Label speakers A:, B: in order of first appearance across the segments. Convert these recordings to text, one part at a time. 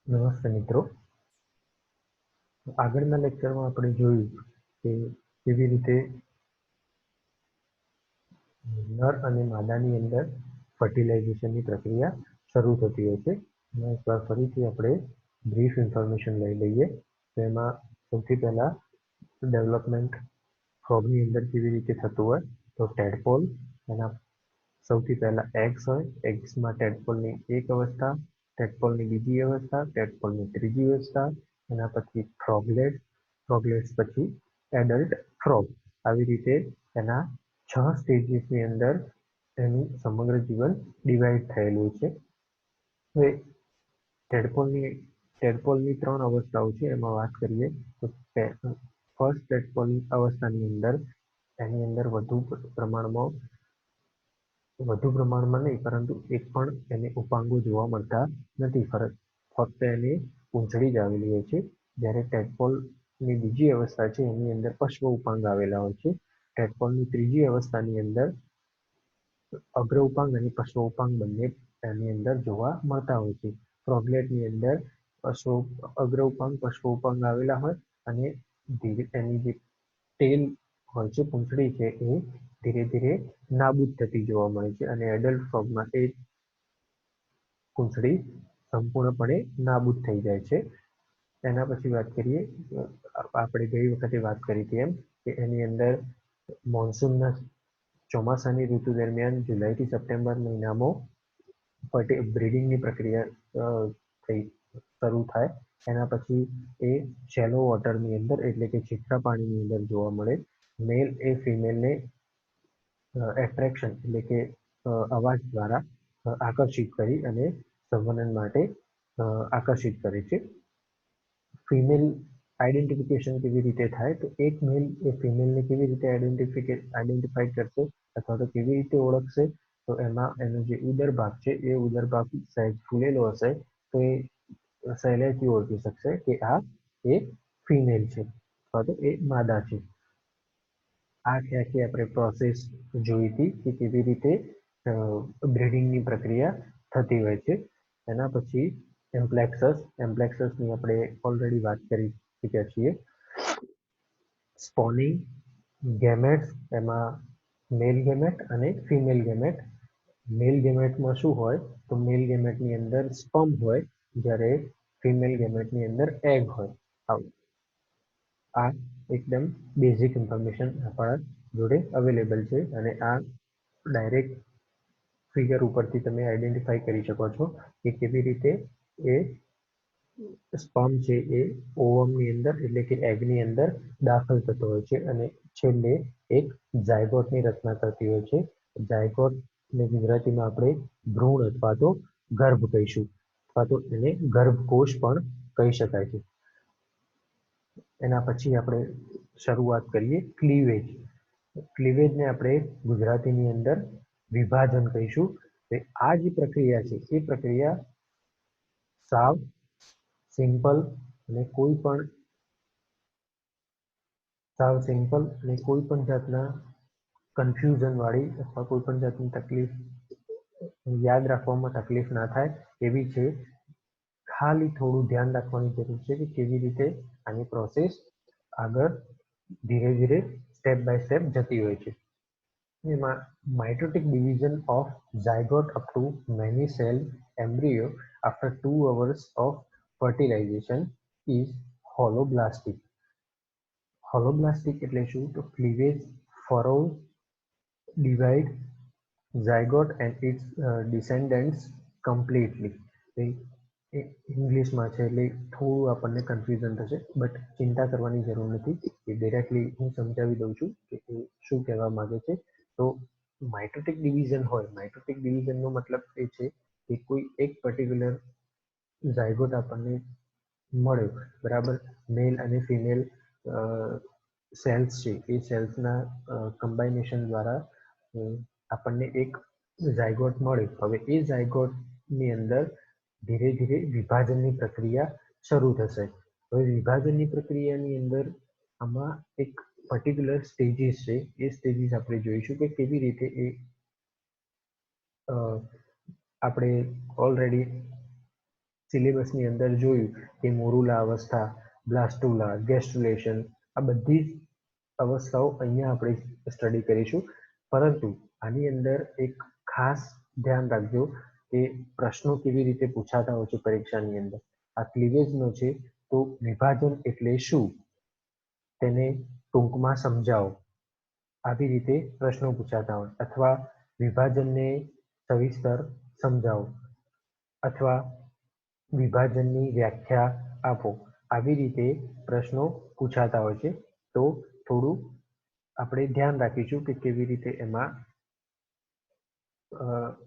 A: નમસ્તે મિત્રો, આગળના લેક્ચરમાં આપણે જોયું કે કેવી રીતે નર અને માદાની અંદર ફર્ટિલાઇઝેશનની પ્રક્રિયા શરૂ થતી હોય છે. અને એકવાર ફરીથી આપણે બ્રીફ ઇન્ફોર્મેશન લઈ લઈએ. તો એમાં સૌથી પહેલાં ડેવલપમેન્ટ ફ્રોગની અંદર કેવી રીતે થતું હોય, તો ટેડપોલ એના સૌથી પહેલા એગ્સ હોય, એગ્સમાં ટેડપોલની એક અવસ્થા, ટેડપોલની બીજી અવસ્થા, ટેડપોલની ત્રીજી અવસ્થા, એના પછી ફ્રોગલેટ, ફ્રોગલેટ્સ પછી એડલ્ટ ફ્રોગ. આવી રીતે એના 6 સ્ટેજીસની અંદર એનું સમગ્ર જીવન ડિવાઈડ થયેલું છે. હવે ટેડપોલની 3 અવસ્થાઓ છે. એમાં વાત કરીએ તો ફર્સ્ટ ટેડપોલ અવસ્થાની અંદર એની અંદર વધુ પ્રમાણમાં નહીં, પરંતુ એક પણ એને ઉપાંગો જોવા મળતા નથી. ફક્ત એની પૂંછડી જ આવેલી હોય છે. જ્યારે ટેડપોલની બીજી અવસ્થા છે એની અંદર પશ્વ ઉપાંગ આવેલા હોય છે. ટેડપોલની ત્રીજી અવસ્થાની અંદર અગ્ર ઉપાંગ અને પશ્વ ઉપાંગ બંને એની અંદર જોવા મળતા હોય છે. ફ્રોગલેટની અંદર અગ્ર ઉપાંગ, પશ્વ ઉપાંગ આવેલા હોય અને એની જે ટેલ હોય છે, પૂંછડી છે, એ ધીરે ધીરે નાબૂદ થતી જોવા મળે છે. અને એડલ્ટ ફ્રોગમાં એ પૂંછડી સંપૂર્ણપણે નાબૂદ થઈ જાય છે. એના પછી વાત કરીએ, આપણે ગઈ વખતે વાત કરી હતી એમ કે એની અંદર ચોમાસાની ઋતુ દરમિયાન જુલાઈથી સપ્ટેમ્બર મહિનામાં બ્રીડિંગની પ્રક્રિયા શરૂ થાય. એના પછી એ શેલો વોટરની અંદર, એટલે કે છીછરા પાણીની અંદર જોવા મળે. મેલ એ ફિમેલને એટ્રેક્શન એટલે કે અવાજ દ્વારા આકર્ષિત કરી અને સંવહન માટે આકર્ષિત કરે છે. ફિમેલ આઈડેન્ટિફિકેશન કેવી રીતે થાય, તો એક મેલ એ ફિમેલને કેવી રીતે આઈડેન્ટિફાઈ કરશે અથવા તો કેવી રીતે ઓળખશે, તો એમાં એનો જે ઉદર ભાગ છે એ ઉદર ભાગ સહેજ ફૂલેલો હશે તો એ સહેલાઈથી ઓળખી શકશે કે આ એ ફિમેલ છે અથવા તો એ માદા છે. આ આખી આપણે પ્રોસેસ જોઈ હતી કે કેવી રીતે બ્રીડિંગની પ્રક્રિયા થતી હોય છે. એના પછી એમ્પ્લેક્સસની આપણે ઓલરેડી વાત કરી ચૂક્યા છીએ. સ્પોનિંગ, ગેમેટ્સ, એમાં મેલ ગેમેટ અને ફિમેલ ગેમેટ. મેલ ગેમેટમાં શું હોય, તો મેલ ગેમેટની અંદર સ્પર્મ હોય, જ્યારે ફિમેલ ગેમેટની અંદર એગ હોય. આ એકદમ બેઝિક ઇન્ફોર્મેશન આપણા જોડે અવેલેબલ છે અને આ ડાયરેક્ટ ફિગર ઉપરથી તમે આઈડેન્ટિફાઈ કરી શકો છો કે કેવી રીતે એ સ્પર્મ છે એ ઓવમની અંદર એટલે કે એગની અંદર દાખલ થતો હોય છે અને છેલ્લે એક ઝાયગોટની રચના થતી હોય છે. ઝાયગોટને ગુજરાતીમાં આપણે ભ્રૂણ અથવા તો ગર્ભ કહીશું, અથવા તો એને ગર્ભકોષ પણ કહી શકાય છે. એના પછી આપણે શરૂઆત કરીએ ક્લીવેજ. ક્લીવેજને આપણે ગુજરાતીની અંદર વિભાજન કહીશું. આ જે પ્રક્રિયા છે એ પ્રક્રિયા સાવ સિમ્પલ અને કોઈ પણ જાતના કન્ફ્યુઝન વાળી અથવા કોઈ પણ જાતની તકલીફ યાદ રાખવામાં તકલીફ ના થાય એવી છે. ખાલી થોડું ધ્યાન રાખવાની જરૂર છે કે કેવી રીતે આની પ્રોસેસ આગળ ધીરે ધીરે સ્ટેપ બાય સ્ટેપ જતી હોય છે. એમાં mitotic division of zygote up to many cell embryo after 2 hours of fertilization is holoblastic. હોલોબ્લાસ્ટિક એટલે શું, તો cleavage ફરોઝ divide zygote and its descendants completely. ઇંગ્લિશમાં છે એટલે થોડું આપણને કન્ફ્યુઝન થશે, બટ ચિંતા કરવાની જરૂર નથી. એ ડિરેક્ટલી હું સમજાવી દઉં છું કે એ શું કહેવા માંગે છે. તો માઇટોટિક ડિવિઝન હોય, માઇટોટિક ડિવિઝનનો મતલબ એ છે કે કોઈ એક પર્ટિક્યુલર ઝાયગોટ આપણને મળ્યો, બરાબર. મેલ અને ફિમેલ સેલ્સ છે એ સેલ્સના કમ્બાઇનેશન દ્વારા આપણને એક ઝાયગોટ મળે. હવે એ ઝાયગોટની અંદર ધીરે ધીરે વિભાજનની પ્રક્રિયા શરૂ થશે. હવે વિભાજનની પ્રક્રિયાની અંદર આમાં એક પર્ટિક્યુલર સ્ટેજીસ છે, એ સ્ટેજીસ આપણે જોઈશું કે કેવી રીતે એ આપણે ઓલરેડી સિલેબસની અંદર જોયું કે મોરુલા અવસ્થા, બ્લાસ્ટુલા, ગેસ્ટ્રુલેશન, આ બધી જ અવસ્થાઓ અહીંયા આપણે સ્ટડી કરીશું. પરંતુ આની અંદર એક ખાસ ધ્યાન રાખજો કે પ્રશ્નો કેવી રીતે પૂછાતા હોય છે પરીક્ષાની અંદર. આ ક્લિવેજનો છે તો વિભાજન એટલે શું તેને ટૂંકમાં સમજાવો, આવી રીતે પ્રશ્નો પૂછાતા હોય, અથવા વિભાજનને સવિસ્તર સમજાવો, અથવા વિભાજનની વ્યાખ્યા આપો, આવી રીતે પ્રશ્નો પૂછાતા હોય છે. તો થોડું આપણે ધ્યાન રાખીશું કે કેવી રીતે એમાં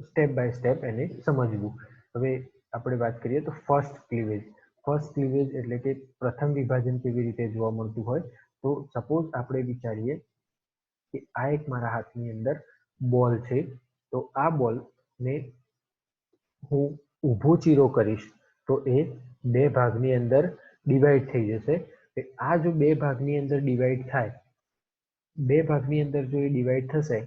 A: સ્ટેપ બાય સ્ટેપ એને સમજવું. હવે આપણે વાત કરીએ તો ફર્સ્ટ ક્લિવેજ. ફર્સ્ટ ક્લિવેજ એટલે કે પ્રથમ વિભાજન કેવી રીતે જોવા મળતું હોય. તો સપોઝ આપણે વિચારીએ કે આ એક મારા હાથની અંદર બોલ છે, તો આ બોલને હું ઊભો ચીરો કરીશ તો એ બે ભાગની અંદર ડિવાઈડ થઈ જશે. આ જો બે ભાગની અંદર ડિવાઈડ થાય, બે ભાગની અંદર જો એ ડિવાઈડ થશે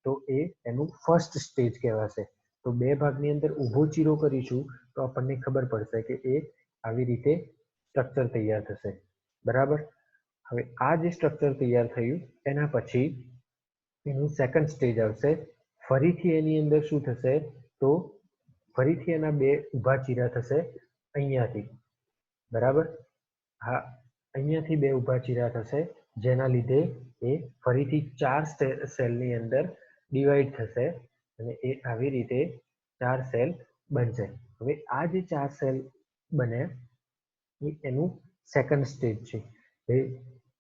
A: તો એ એનું ફર્સ્ટ સ્ટેજ કહેવાશે. તો બે ભાગની અંદર ઊભો ચીરો કરીશું તો આપણને ખબર પડશે કે એ આવી રીતે સ્ટ્રક્ચર તૈયાર થશે. બરાબર. હવે આ જે સ્ટ્રક્ચર તૈયાર થયું એના પછી એનું સેકન્ડ સ્ટેજ આવશે. ફરીથી એની અંદર શું થશે તો ફરીથી એના બે ઊભા ચીરા થશે અહીંયાથી. બરાબર. હા, અહીંયાથી બે ઊભા ચીરા થશે, જેના લીધે એ ફરીથી 4 સેલની અંદર ડિવાઈડ થશે અને એ આવી રીતે 4 સેલ બનશે. હવે આ જે 4 સેલ બને એ એનું સેકન્ડ સ્ટેજ છે. એ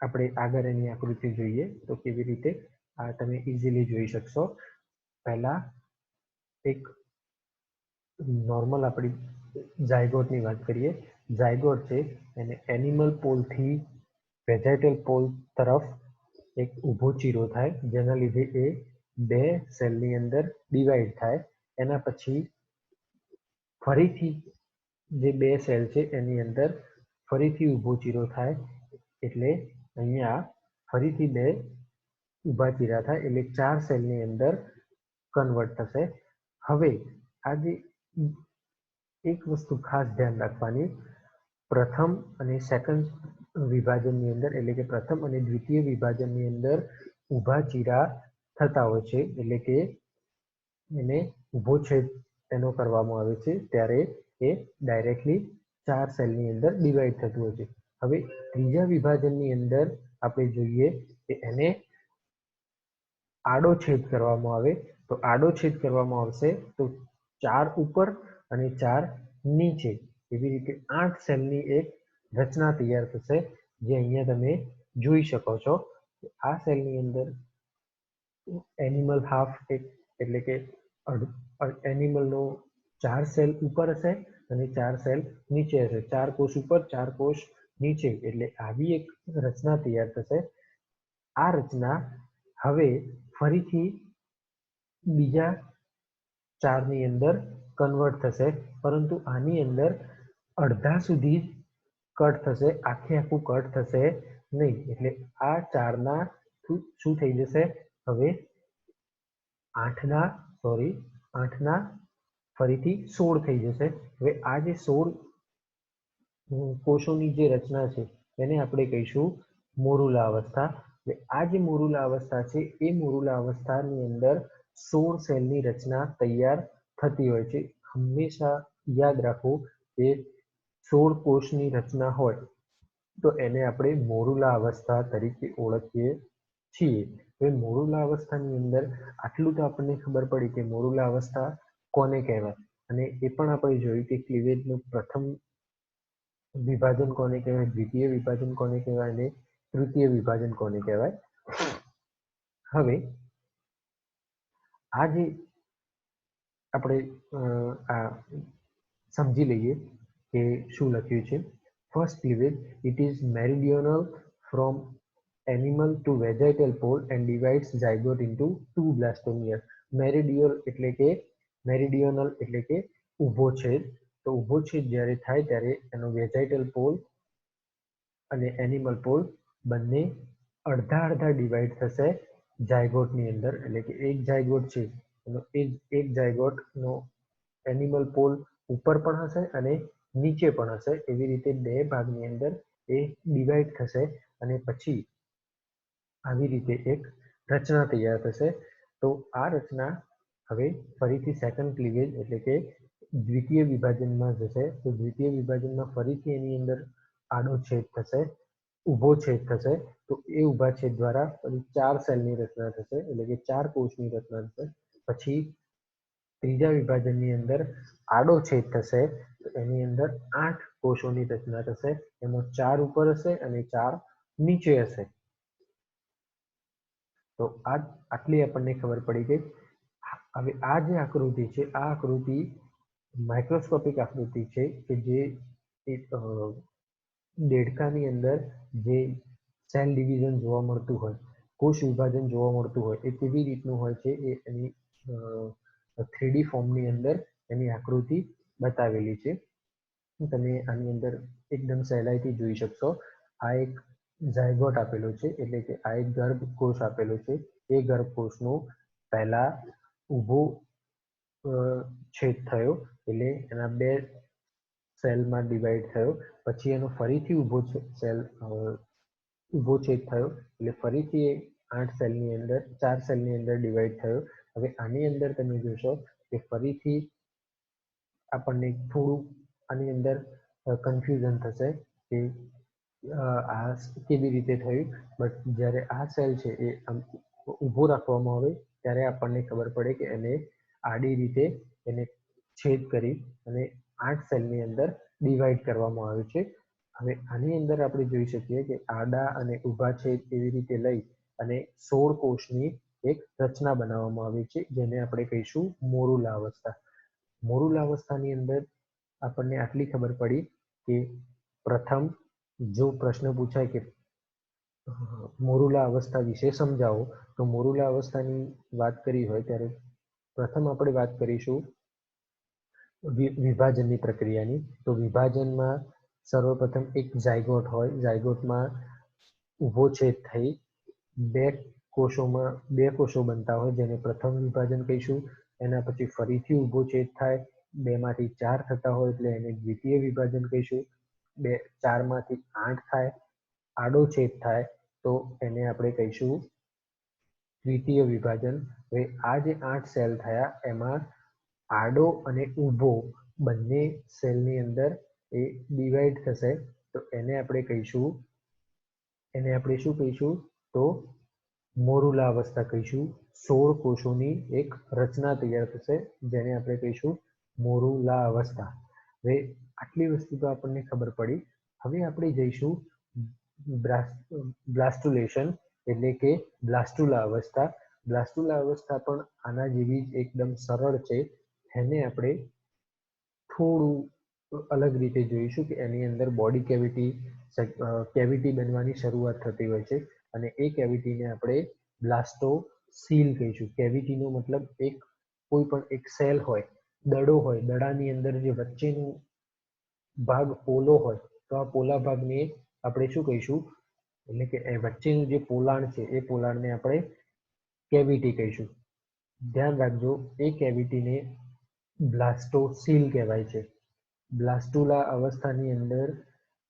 A: આપણે આગળ એની આકૃતિ જોઈએ તો કેવી રીતે આ તમે ઇઝીલી જોઈ શકશો. પહેલા એક નોર્મલ આપણી ઝાયગોટની વાત કરીએ. ઝાયગોટ છે એને એનિમલ પોલથી વેજાઇટલ પોલ તરફ એક ઊભો ચીરો થાય, જેના લીધે એ બે સેલની અંદર ડિવાઈડ થાય. એના પછી ફરીથી જે બે સેલ છે એની અંદર ફરીથી ઊભો ચીરો થાય, એટલે અહીંયા ફરીથી બે ઊભા ચીરા થાય, એટલે 4 સેલની અંદર કન્વર્ટ થશે. હવે આ જે એક વસ્તુ ખાસ ધ્યાન રાખવાની, પ્રથમ અને સેકન્ડ વિભાજનની અંદર એટલે કે પ્રથમ અને દ્વિતીય વિભાજનની અંદર ઊભા ચીરા થતા હોય છે, એટલે કે એને ઊભો છેદ એનો કરવામાં આવે છે ત્યારે એ ડાયરેક્ટલી 4 સેલની અંદર ડિવાઈડ થતું હોય છે. હવે ત્રીજા વિભાજનની અંદર આપણે જોઈએ કે એને આડો છેદ કરવામાં આવે. તો આડો છેદ કરવામાં આવશે તો 4 ઉપર અને 4 નીચે, એવી રીતે 8 સેલની એક રચના તૈયાર થશે, જે અહીંયા તમે જોઈ શકો છો. આ સેલની અંદર એનિમલ હાફ એટલે કે એનિમલનો 4 સેલ ઉપર હશે અને 4 સેલ નીચે હશે. 4 કોષ ઉપર 4 કોષ નીચે, એટલે આવી એક રચના તૈયાર થશે. આ રચના હવે ફરીથી બીજા 4ની અંદર કન્વર્ટ થશે, પરંતુ આની અંદર અડધા સુધી કટ થશે, આખું કટ થશે નહીં. એટલે આ 4ના શું થઈ જશે, હવે 8ના ફરીથી 16 થઈ જશે. હવે આ જે 16 કોષોની જે રચના છે એને આપણે કહીશું મોરુલા અવસ્થા. આ જે મોરુલા અવસ્થા છે એ મોરુલા અવસ્થાની અંદર 16 સેલની રચના તૈયાર થતી હોય છે. હંમેશા યાદ રાખવું કે 16 કોષની રચના હોય તો એને આપણે મોરુલા અવસ્થા તરીકે ઓળખીએ છીએ. હવે મોરુલા અવસ્થાની અંદર આટલું તો આપણને ખબર પડી કે મોરુલા અવસ્થા કોને કહેવાય, અને એ પણ આપણે જોયું કે ક્લિવેજનું પ્રથમ વિભાજન કોને કહેવાય, દ્વિતીય વિભાજન કોને કહેવાય અને તૃતીય વિભાજન કોને કહેવાય. હવે આ જે આપણે આ સમજી લઈએ કે શું લખ્યું છે. First cleavage, it is meridional from animal to vegetal pole and divides zygote into two blastomeres. મેરિડિયોનલ એટલે કે ઊભો છેદ. તો ઊભો છેદ જ્યારે થાય ત્યારે એનો વેજાઇટલ પોલ અને એનિમલ પોલ બંને અડધા ડિવાઈડ થશે ઝાયગોટની અંદર. એટલે કે એક ઝાયગોટ છે એનો એક ઝાયગોટનો એનિમલ પોલ ઉપર પણ હશે અને નીચે પણ હશે, એવી રીતે બે ભાગની અંદર એ ડિવાઈડ થશે અને પછી આવી રીતે એક રચના તૈયાર થશે. તો આ રચના હવે ફરીથી સેકન્ડ ક્લીવેજ એટલે કે દ્વિતીય વિભાજનમાં જશે. તો દ્વિતીય વિભાજનમાં ફરીથી એની અંદર આડો છેદ થશે, ઊભો છેદ થશે. તો એ ઊભા છેદ દ્વારા ફરી 4 સેલની રચના થશે, એટલે કે 4 કોષની રચના થશે. પછી ત્રીજા વિભાજનની અંદર આડો છેદ થશે, તો એની અંદર 8 કોષોની રચના થશે. એમાં 4 ઉપર હશે અને 4 નીચે હશે. તો આટલી આપણને ખબર પડી ગઈ. હવે આ જે આકૃતિ છે, આ આકૃતિ માઇક્રોસ્કોપિક આકૃતિ છે કે જે એક દેડકાની અંદર જે સેલ ડિવિઝન જોવા મળતું હોય, કોષ વિભાજન જોવા મળતું હોય, એ કેવી રીતનું હોય છે એ એની 3D ફોર્મની અંદર એની આકૃતિ બતાવેલી છે. તમે આની અંદર એકદમ સહેલાઈથી જોઈ શકશો. આ એક ઝાયગોટ આપેલો છે, એટલે કે આ એક ગર્ભકોષ આપેલો છે. એ ગર્ભકોષનો પહેલા ઊભો છેદ થયો, એટલે એના બે સેલમાં ડિવાઈડ થયો. પછી એનો ફરીથી ઊભો છેદ થયો, એટલે ફરીથી 8 સેલની અંદર 4 સેલની અંદર ડિવાઈડ થયો. હવે આની અંદર તમે જોશો કે ફરીથી આપણને થોડું આની અંદર કન્ફ્યુઝન થશે કે આ કેવી રીતે થયું. બટ જ્યારે આ સેલ છે એ ઊભો રાખવામાં આવે ત્યારે આપણને ખબર પડે કે એને આડી રીતે એને છેદ કરી અને 8 સેલની અંદર ડિવાઈડ કરવામાં આવ્યું છે. હવે આની અંદર આપણે જોઈ શકીએ કે આડા અને ઊભા છેદ એવી રીતે લઈ અને 16 કોષની એક રચના બનાવવામાં આવી છે, જેને આપણે કહીશું મોરુલા અવસ્થા. મોરુલા અવસ્થાની અંદર આપણને આટલી ખબર પડી કે પ્રથમ જો પ્રશ્ન પૂછાય કે મોરુલા અવસ્થા વિશે સમજાવો, તો મોરુલા અવસ્થાની વાત કરી હોય ત્યારે પ્રથમ આપણે વાત કરીશું વિભાજનની પ્રક્રિયાની. તો વિભાજનમાં સર્વપ્રથમ એક ઝાયગોટ હોય, ઝાયગોટમાં ઊભો છેદ થઈ બે કોષો બનતા હોય, જેને પ્રથમ વિભાજન કહીશું. એના પછી ફરીથી ઊભો છેદ થાય, 2 માંથી 4 થતા હોય એટલે એને દ્વિતીય વિભાજન કહીશું. 4 માંથી 8 થાય, આડો છેદ થાય તો એને આપણે કહીશું દ્વિતીય વિભાજન. હવે આ જે 8 સેલ થયા એમાં આડો અને ઊભો બંને સેલની અંદર એ ડિવાઈડ થશે, તો એને આપણે શું કહીશું તો મોરુલા અવસ્થા કહીશું. 16 કોષોની એક રચના તૈયાર થશે, જેને આપણે કહીશું મોરુલા અવસ્થા. હવે આટલી વસ્તુ તો આપણને ખબર પડી. હવે આપણે જઈશું બ્લાસ્ટુલેશન એટલે કે બ્લાસ્ટુલા અવસ્થા. બ્લાસ્ટુલા અવસ્થા પણ આના જેવી જ એકદમ સરળ છે. એને આપણે થોડું અલગ રીતે જોઈશું કે એની અંદર બોડી કેવિટી બનવાની શરૂઆત થતી હોય છે અને એ કેવિટીને આપણે બ્લાસ્ટોસીલ કહીશું. કેવિટીનો મતલબ કોઈ પણ એક સેલ હોય, દડો હોય, દડાની અંદર જે વચ્ચેનો ભાગ પોલો હોય, તો આ પોલા ભાગને આપણે શું કહીશું, એટલે કે વચ્ચેનું જે પોલાણ છે એ પોલાણને આપણે કેવિટી કહીશું. ધ્યાન રાખજો, એ કેવિટીને બ્લાસ્ટોસીલ કહેવાય છે. બ્લાસ્ટુલા અવસ્થાની અંદર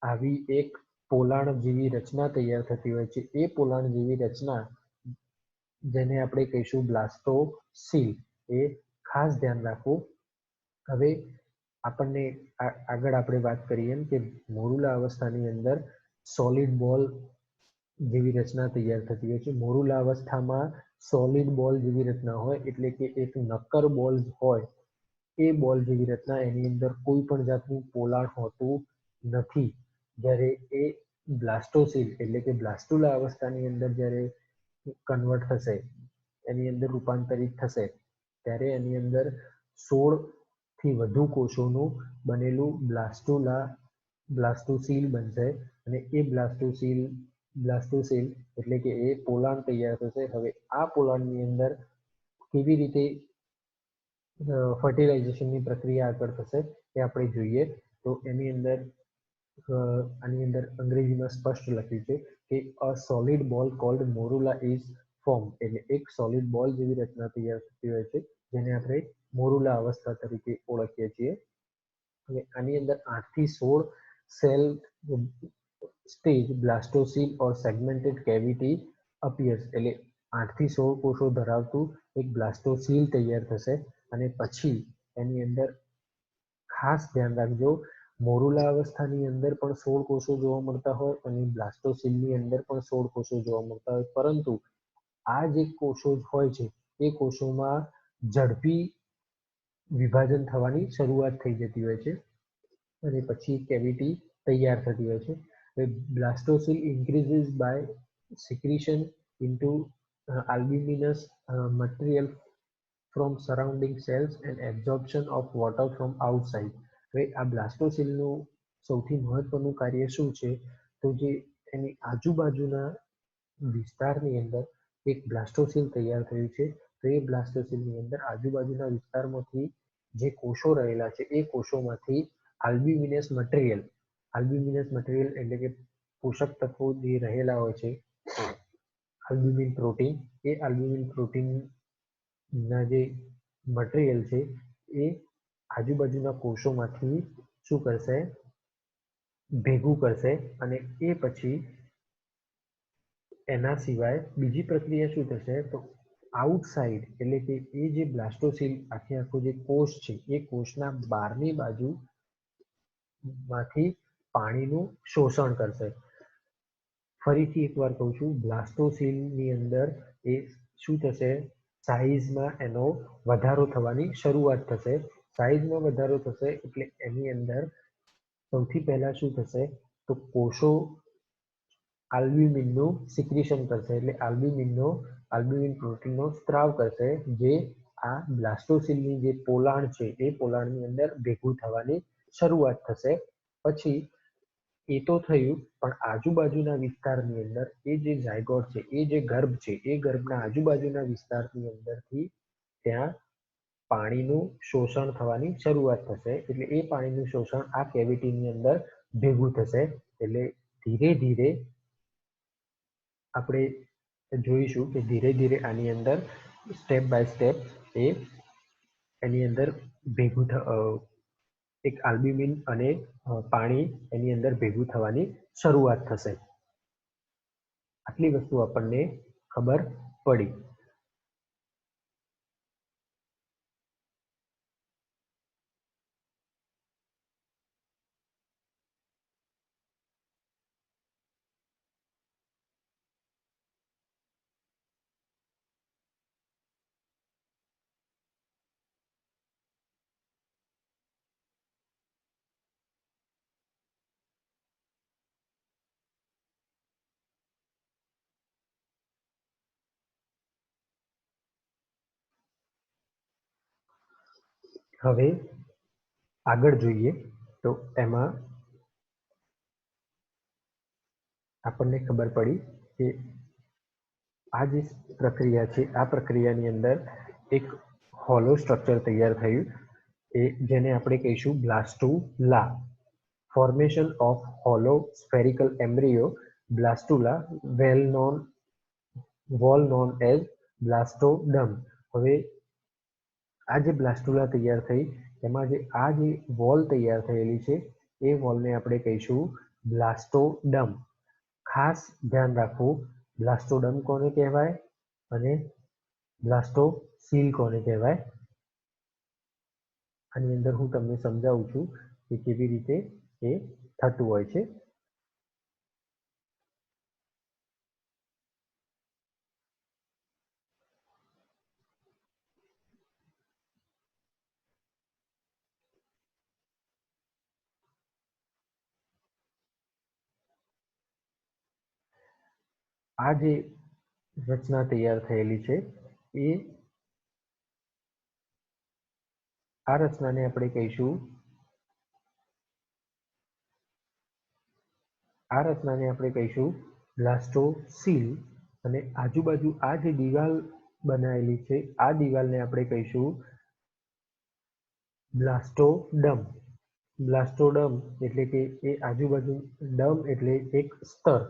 A: આવી એક પોલાણ જેવી રચના તૈયાર થતી હોય છે. એ પોલાણ જેવી રચના જેને આપણે કહીશું બ્લાસ્ટોસીલ, એ ખાસ ધ્યાન રાખવું. હવે આપણને આગળ આપણે વાત કરીએ કે મોરુલા અવસ્થાની અંદર સોલિડ બોલ જેવી રચના તૈયાર થતી હોય છે. મોરુલા અવસ્થામાં સોલિડ બોલ જેવી રચના હોય, એટલે કે એક નક્કર બોલ હોય, એ બોલ જેવી રચના. એની અંદર કોઈ પણ જાતનું પોલાણ હોતું નથી. જ્યારે એ બ્લાસ્ટોસીલ એટલે કે બ્લાસ્ટુલા અવસ્થાની અંદર જ્યારે કન્વર્ટ થશે, એની અંદર રૂપાંતરિત થશે, ત્યારે એની અંદર 16 થી વધુ કોષોનું બનેલું બ્લાસ્ટોસીલ બનશે અને એ બ્લાસ્ટોસીલ એટલે કે એ પોલાણ તૈયાર થશે. હવે આ પોલાણની અંદર કેવી રીતે ફર્ટિલાઇઝેશનની પ્રક્રિયા આગળ થશે એ આપણે જોઈએ. તો આની અંદર અંગ્રેજીમાં સ્પષ્ટ લખ્યું છે કે અ સોલિડ બોલ કોલ્ડ મોરુલા ઇઝ ફોર્મ, એટલે એક સોલિડ બોલ જેવી રચના તૈયાર થતી હોય છે, જેને આપણે મોરુલા અવસ્થા તરીકે ઓળખીએ છીએ. હવે આની અંદર 8 થી 16 સેલ સ્ટેજ બ્લાસ્ટોસીલ ઓર સેગમેન્ટેડ કેવિટી અપિયર્સ, એટલે 8 થી 16 કોષો ધરાવતું એક બ્લાસ્ટોસીલ તૈયાર થશે અને પછી એની અંદર ખાસ ધ્યાન રાખજો, મોરુલા અવસ્થાની અંદર પણ 16 કોષો જોવા મળતા હોય અને બ્લાસ્ટોસીલની અંદર પણ 16 કોષો જોવા મળતા હોય, પરંતુ આ જે કોષો હોય છે એ કોષોમાં ઝડપી વિભાજન થવાની શરૂઆત થઈ જતી હોય છે અને પછી કેવિટી તૈયાર થતી હોય છે. Blastocoel increases by secretion into albuminous material from surrounding cells and absorption of water from outside. હવે આ બ્લાસ્ટોસીલનું સૌથી મહત્વનું કાર્ય શું છે, તો જે એની આજુબાજુના વિસ્તારની અંદર એક બ્લાસ્ટોસીલ તૈયાર થયું છે, તો એ બ્લાસ્ટોસીલની અંદર આજુબાજુના વિસ્તારમાંથી જે કોષો રહેલા છે એ કોષોમાંથી આલ્બ્યુમિનસ મટીરિયલ એટલે કે પોષક તત્વો જે રહેલા હોય છે, આલ્બ્યુમિન પ્રોટીન, એ આલ્બ્યુમિન પ્રોટીન ના જે મટીરિયલ છે એ આજુબાજુના કોષોમાંથી શું કરશે, ભેગું કરશે અને એ પછી એના સિવાય બીજી પ્રક્રિયા શું થશે, તો આઉટસાઇડ એટલે કે એ જે બ્લાસ્ટોસીલ આખો જે કોષ છે એ કોષના બહારની બાજુ માંથી પાણીનું શોષણ કરશે. ફરીથી એકવાર કહું છું, બ્લાસ્ટોસીલની અંદર એ શું થશે, સાઇઝમાં એનો વધારો થવાની શરૂઆત થશે. સાઇઝમાં વધારો થશે એટલે એની અંદર સૌથી પહેલા શું થશે, તો કોષો આલ્બ્યુમિનનું સિક્રેશન કરશે, એટલે આલ્બ્યુમિન પ્રોટીનનો સ્ત્રાવ કરશે, જે આ બ્લાસ્ટોસીલની જે પોલાણ છે એ પોલાણની અંદર ભેગું થવાની શરૂઆત થશે. પછી એ તો થયું, પણ આજુબાજુના વિસ્તારની અંદર એ જે ઝાયગોટ છે, એ જે ગર્ભ છે, એ ગર્ભના આજુબાજુના વિસ્તારની અંદરથી ત્યાં પાણીનું શોષણ થવાની શરૂઆત થશે, એટલે એ પાણીનું શોષણ આ કેવિટીની અંદર ભેગું થશે. એટલે ધીરે ધીરે આપણે જોઈશું કે ધીરે ધીરે આની અંદર સ્ટેપ બાય સ્ટેપ એ એની અંદર ભેગું એક આલ્બ્યુમિન અને પાણી એની અંદર ભેગું થવાની શરૂઆત થશે. આટલી વસ્તુ આપણને ખબર પડી. હવે આગળ જોઈએ તો એમાં આપણને ખબર પડી કે આ જે પ્રક્રિયા છે, આ પ્રક્રિયાની અંદર એક હોલો સ્ટ્રક્ચર તૈયાર થયું, એ જેને આપણે કહીશું blastula. Formation of hollow spherical embryo blastula wall known as blastoderm. હવે આ જે બ્લાસ્ટુલા તૈયાર થઈ, એમાં આ જે વોલ તૈયાર થયેલી છે એ વોલને આપણે કહીશું બ્લાસ્ટોડમ. ખાસ ધ્યાન રાખવું, બ્લાસ્ટોડમ કોને કહેવાય અને બ્લાસ્ટોસીલ કોને કહેવાય. આની અંદર હું તમને સમજાવું છું કે કેવી રીતે એ થતું હોય છે. આ જે રચના તૈયાર થયેલી છે એ આ રચનાને આપણે કહીશું બ્લાસ્ટોસીલ. અને આજુબાજુ આ જે દિવાલ બનાવેલી છે, આ દિવાલને આપણે કહીશું બ્લાસ્ટોડમ. બ્લાસ્ટોડમ એટલે કે એ આજુબાજુ ડમ એટલે એક સ્તર.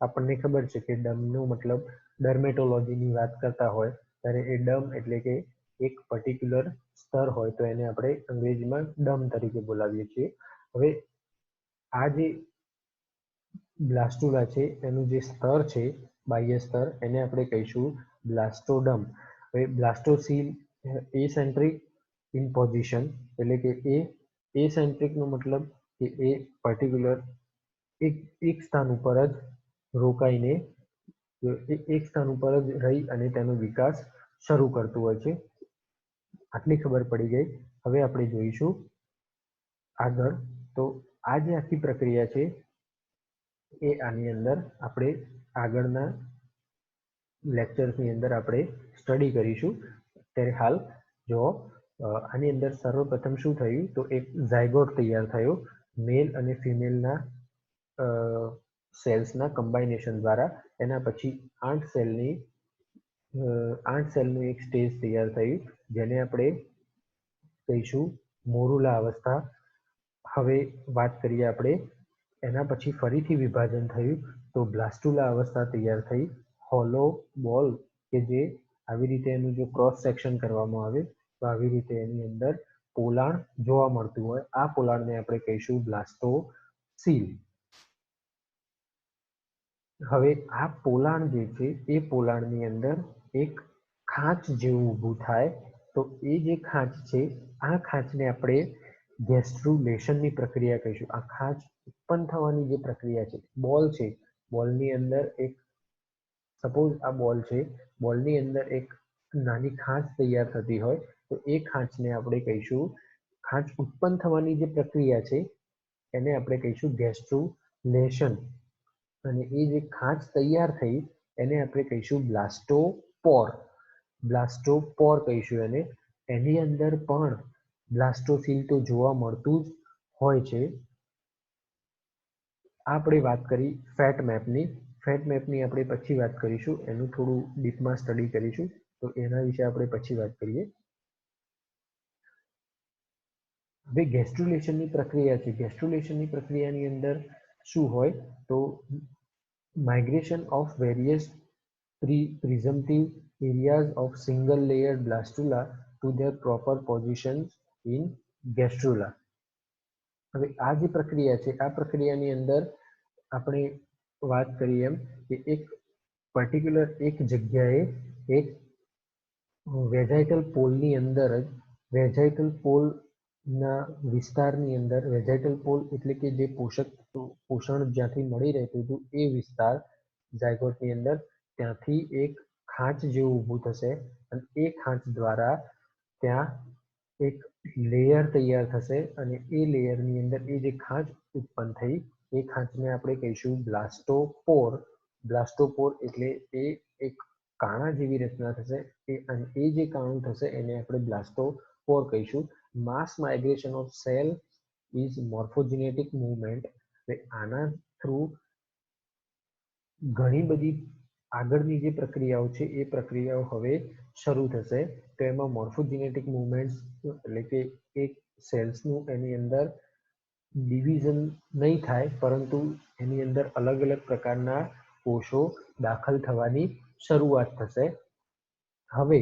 A: આપણને ખબર છે કે ડમનો મતલબ ડર્મેટોલોજીની વાત કરતા હોય ત્યારે એ ડમ એટલે કે એક પર્ટિક્યુલર સ્તર હોય તો એને આપણે અંગ્રેજીમાં ડમ તરીકે બોલાવીએ છીએ. હવે આ જે બ્લાસ્ટુલા છે એનું જે સ્તર છે બાહ્ય સ્તર એને આપણે કહીશું બ્લાસ્ટોડમ. હવે બ્લાસ્ટોસીલ એસેન્ટ્રિક ઇન પોઝિશન એટલે કે એસેન્ટ્રિક નો મતલબ કે એ પર્ટિક્યુલર એક સ્થાન ઉપર જ રોકાઈને એક સ્થાન ઉપર જ રહી અને તેનો વિકાસ શરૂ કરતું હોય છે. આટલી ખબર પડી ગઈ. હવે આપણે જોઈશું આગળ. તો આ જે આખી પ્રક્રિયા છે એ આની અંદર આપણે આગળના લેક્ચર્સની અંદર આપણે સ્ટડી કરીશું. ત્યારે હાલ જો આની અંદર સર્વપ્રથમ શું થયું તો એક ઝાયગોટ તૈયાર થયો મેલ અને ફિમેલના સેલ્સના કમ્બાઇનેશન દ્વારા. એના પછી 8 સેલનું એક સ્ટેજ તૈયાર થયું જેને આપણે કહીશું મોરુલા અવસ્થા. હવે વાત કરીએ આપણે એના પછી ફરીથી વિભાજન થયું તો બ્લાસ્ટુલા અવસ્થા તૈયાર થઈ. હોલો બોલ કે જે આવી રીતે એનું જો ક્રોસ સેક્શન કરવામાં આવે તો આવી રીતે એની અંદર પોલાણ જોવા મળતું હોય. આ પોલાણને આપણે કહીશું બ્લાસ્ટોસીલ. હવે આ પોલાણ જે છે એ પોલાણની અંદર એક ખાંચ જેવું ઊભું થાય તો એ જે ખાંચ છે આ ખાંચને આપણે ગેસ્ટ્રુલેશનની પ્રક્રિયા કહીશું. આ ખાંચ ઉત્પન્ન થવાની જે પ્રક્રિયા છે બોલ છે બોલની અંદર એક સપોઝ આ બોલ છે બોલની અંદર એક નાની ખાંચ તૈયાર થતી હોય તો એ ખાંચને આપણે કહીશું ખાંચ ઉત્પન્ન થવાની જે પ્રક્રિયા છે એને આપણે કહીશું ગેસ્ટ્રુલેશન. અને એ જે ખાંચ તૈયાર થઈ એને આપણે કહીશું બ્લાસ્ટોપોર. બ્લાસ્ટોપોર કહીશું એને. એની અંદર પણ બ્લાસ્ટોસીલ તો જોવા મળતું જ હોય છે. આપણે વાત કરી ફેટ મેપની. ફેટ મેપની આપણે પછી વાત કરીશું. એનું થોડું ડીપમાં સ્ટડી કરીશું તો એના વિશે આપણે પછી વાત કરીએ. હવે ગેસ્ટ્રુલેશનની પ્રક્રિયા છે. ગેસ્ટ્રુલેશનની પ્રક્રિયાની અંદર શું હોય તો migration of various presumptive areas of single layered blastula to their proper positions in gastrula. હવે આ જે પ્રક્રિયા છે આ પ્રક્રિયાની અંદર આપણે વાત કરીએ એમ કે એક પર્ટિક્યુલર એક જગ્યાએ એક વેજાઇટલ પોલની અંદર જ વેજાઇટલ પોલના વિસ્તારની અંદર વેજાઇટલ પોલ એટલે કે જે પોષણ જ્યાંથી મળી રહેતું હતું એ વિસ્તાર ઝાયગોટની અંદર ત્યાંથી એક ખાંચ જેવું ઊભું થશે અને એ ખાંચ દ્વારા ત્યાં એક લેયર તૈયાર થશે અને એ લેયરની અંદર એ જે ખાંચ ઉત્પન્ન થઈ એ ખાંચને આપણે કહીશું બ્લાસ્ટોપોર. બ્લાસ્ટોપોર એટલે એ એક કાણા જેવી રચના થશે એ જે કાણું થશે એને આપણે બ્લાસ્ટોપોર કહીશું. Mass migration of cell is morphogenetic movement. આના થ્રુ ઘણી બધી આગળની જે પ્રક્રિયાઓ છે એ પ્રક્રિયાઓ હવે શરૂ થશે. તો એમાં મોર્ફોજેનેટિક મૂવમેન્ટ્સ એટલે કે એક સેલ્સનું એની અંદર ડિવિઝન નહીં થાય પરંતુ એની અંદર અલગ અલગ પ્રકારના કોષો દાખલ થવાની શરૂઆત થશે. હવે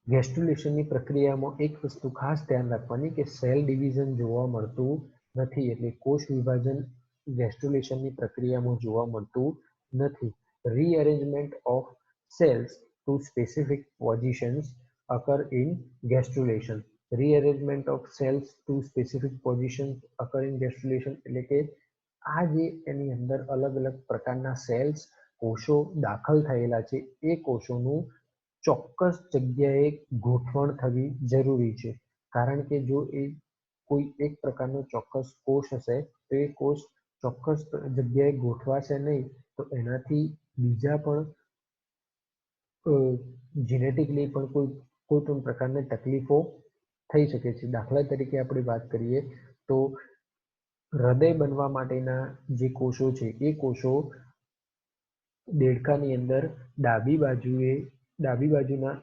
A: ગેસ્ટ્રુલેશનની પ્રક્રિયામાં એક વસ્તુ ખાસ ધ્યાન રાખવાની કે સેલ ડિવિઝન જોવા મળતું નથી. એટલે કોષ વિભાજન ગેસ્ટ્રુલેશનની પ્રક્રિયામાં જોવા મળતું નથી. Rearrangement of cells to specific positions occur in gastrulation. Rearrangement of cells to specific positions occur in gastrulation એટલે કે આ જે એની અંદર અલગ અલગ પ્રકારના સેલ્સ કોષો દાખલ થયેલા છે એ કોષોનું ચોક્કસ જગ્યાએ ગોઠવણ થવી જરૂરી છે. કારણ કે જો એ કોઈ એક પ્રકારનો ચોક્કસ કોષ હશે તો એ કોષ ચોક્કસ જગ્યાએ ગોઠવાશે નહીં તો એનાથી બીજા પણ જીનેટિકલી પણ કોઈ પણ પ્રકારની તકલીફો થઈ શકે છે. દાખલા તરીકે આપણે વાત કરીએ તો હૃદય બનવા માટેના જે કોષો છે એ કોષો દેડકાની અંદર ડાબી બાજુના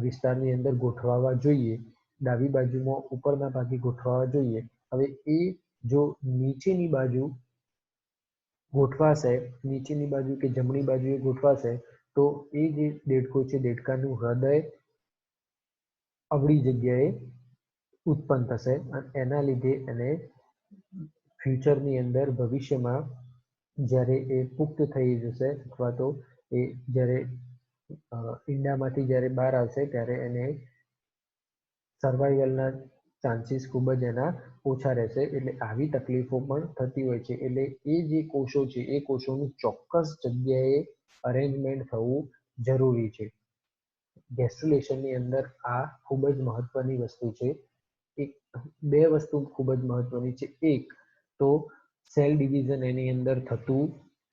A: વિસ્તારની અંદર ગોઠવાવા જોઈએ. ડાબી બાજુમાં ઉપરના ભાગે ગોઠવાવા જોઈએ. હવે એ જો નીચેની બાજુ ગોઠવાશે નીચેની બાજુ કે જમણી બાજુએ ગોઠવાશે તો એ જે દેડકો છે દેડકાનું હૃદય અવળી જગ્યાએ ઉત્પન્ન થશે અને એના લીધે એને ફ્યુચરની અંદર ભવિષ્યમાં જ્યારે એ પુખ્ત થઈ જશે અથવા તો એ જ્યારે ઈંડામાંથી જ્યારે બહાર આવશે ત્યારે એને સર્વાઈવલના ચાન્સીસ ખૂબ જ એના ઓછા રહેશે. એટલે આવી તકલીફો પણ થતી હોય છે. એટલે એ જે કોષો છે એ કોષોનું ચોક્કસ જગ્યાએ અરેન્જમેન્ટ થવું જરૂરી છે. ગેસ્ટ્રુલેશનની અંદર આ ખૂબ જ મહત્વની વસ્તુ છે. એક બે વસ્તુ ખૂબ જ મહત્વની છે. એક તો સેલ ડિવિઝન એની અંદર થતું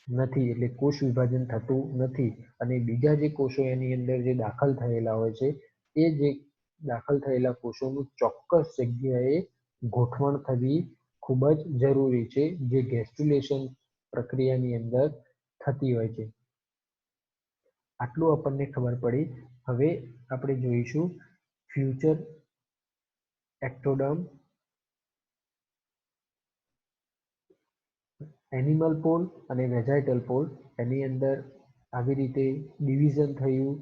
A: નથી, એટલે કોષ વિભાજન થતું નથી. અને બીજા જે કોષો એની અંદર જે દાખલ થયેલા હોય છે એ જે દાખલ થયેલા કોષોનું ચોક્કસ જગ્યાએ ગોઠવણ થવી ખૂબ જ જરૂરી છે, જે ગેસ્ટ્રુલેશન પ્રક્રિયાની અંદર થતી હોય છે. આટલું આપણને ખબર પડી. હવે આપણે જોઈશું ફ્યુચર એક્ટોડર્મ, એનિમલ પોલ અને વેજાઇટલ પોલ. એની અંદર આવી રીતે ડિવિઝન થયું,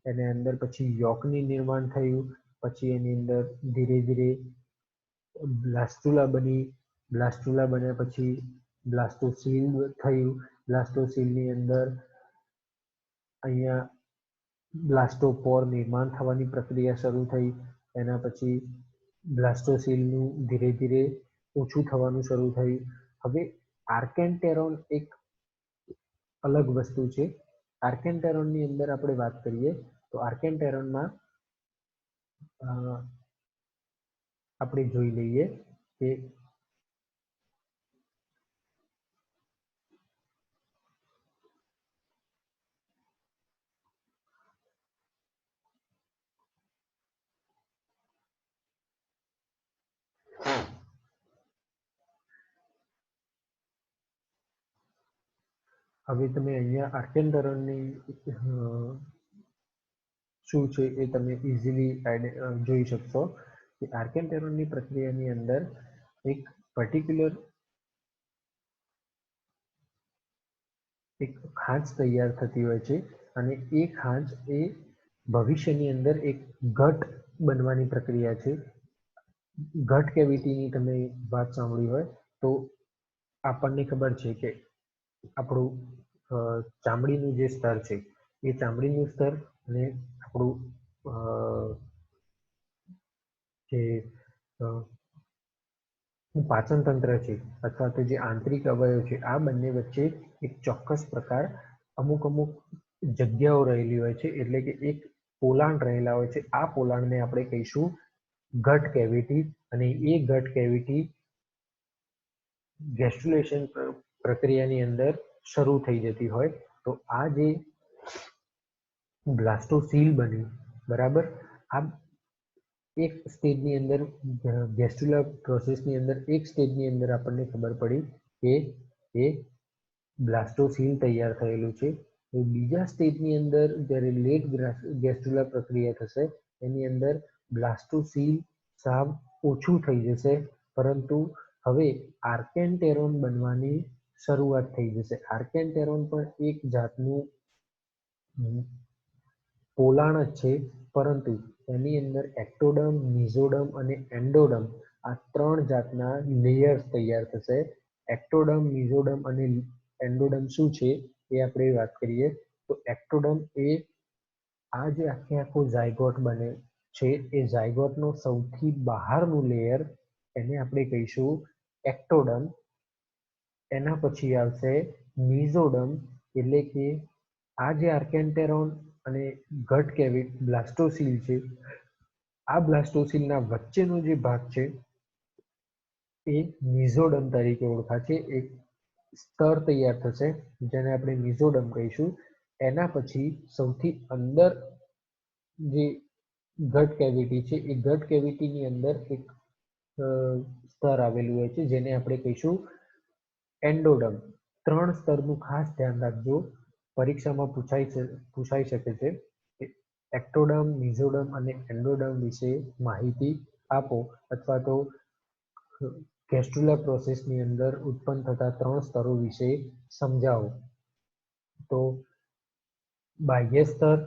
A: એની અંદર પછી યોકની નિર્માણ થયું, પછી એની અંદર ધીરે ધીરે બ્લાસ્ટુલા બની, બ્લાસ્ટુલા બન્યા પછી બ્લાસ્ટોસીલ થયું, બ્લાસ્ટોસીલની અંદર અહીંયા બ્લાસ્ટોપોર નિર્માણ થવાની પ્રક્રિયા શરૂ થઈ. એના પછી બ્લાસ્ટોસીલનું ધીરે ધીરે ઓછું થવાનું શરૂ થયું. હવે આર્કેન્ટેરોન એક અલગ વસ્તુ છે. આર્કેન્ટેરોનની અંદર આપણે વાત કરીએ તો આર્કેન્ટેરોનમાં આપણે જોઈ લઈએ કે હવે તમે અહીંયા આર્કેન્ટેરોનની શું છે એ તમે ઇઝીલી જોઈ શકશો કે આર્કેન્ટેરોનની પ્રક્રિયાની અંદર એક પર્ટિક્યુલર એક ખાંચ તૈયાર થતી હોય છે અને એ ખાંચ એ ભવિષ્યની અંદર એક ઘટ બનવાની પ્રક્રિયા છે. ઘટ કેવિટીની તમે વાત સાંભળી હોય તો આપણને ખબર છે કે આપણું ચામડીનું જે સ્તર છે એ ચામડીનું સ્તર અને આપણું જે પાચન તંત્ર છે અથવા તો જે આંતરિક અવયવ છે આ બંને વચ્ચે એક ચોક્કસ પ્રકાર અમુક જગ્યાઓ રહેલી હોય છે, એટલે કે એક પોલાણ રહેલા હોય છે. આ પોલાણને આપણે કહીશું ગટ કેવિટી અને એ ગટ કેવિટી ગેસ્ટ્રુલેશન પ્રક્રિયાની અંદર શરૂ થઈ જતી હોય. તો આ જે બ્લાસ્ટોસીલ બની, બરાબર, આ એક સ્ટેજની અંદર ગેસ્ટ્રુલર પ્રોસેસની અંદર એક સ્ટેજની અંદર આપણને ખબર પડી કે એ બ્લાસ્ટોસીલ તૈયાર થયેલું છે. તો બીજા સ્ટેજની અંદર જ્યારે લેટ ગેસ્ટ્રુલર પ્રક્રિયા થશે એની અંદર બ્લાસ્ટોસીલ સાવ ઓછું થઈ જશે, પરંતુ હવે આર્કેન્ટેરોન બનવાની શરૂઆત થઈ જશે. આર્કેન્ટેરોન પણ એક જાતનું પોલાણ જ છે, પરંતુ એની અંદર એક્ટોડર્મ, મિઝોડર્મ અને એન્ડોડર્મ આ ત્રણ જાતના લેયર્સ તૈયાર થશે. એક્ટોડર્મ, મિઝોડર્મ અને એન્ડોડર્મ શું છે એ આપણે વાત કરીએ તો એક્ટોડર્મ એ આ જે આખો ઝાયગોટ બને છે એ ઝાયગોટનો સૌથી બહારનું લેયર એને આપણે કહીશું એક્ટોડર્મ. એના પછી આવશે મિઝોડર્મ, એટલે કે આ જે આર્કેન્ટેરોન અને ગટ કેવિટી બ્લાસ્ટોસીલ છે, આ બ્લાસ્ટોસીલના વચ્ચેનો જે ભાગ છે એ મિઝોડર્મ તરીકે ઓળખાશે. એક સ્તર તૈયાર થશે જેને આપણે મિઝોડર્મ કહીશું. એના પછી સૌથી અંદર જે ગટ કેવિટી છે એ ગટ કેવિટીની અંદર એક સ્તર આવેલું હોય છે જેને આપણે કહીશું એન્ડોડર્મ. ત્રણ સ્તરનું ખાસ ધ્યાન રાખજો, પરીક્ષામાં પૂછાઈ શકે છે. એક્ટોડર્મ, મિઝોડર્મ અને એન્ડોડર્મ વિશે માહિતી આપો અથવા તો ગેસ્ટ્રુલર પ્રોસેસની અંદર ઉત્પન્ન થતા ત્રણ સ્તરો વિશે સમજાવો. તો બાહ્ય સ્તર,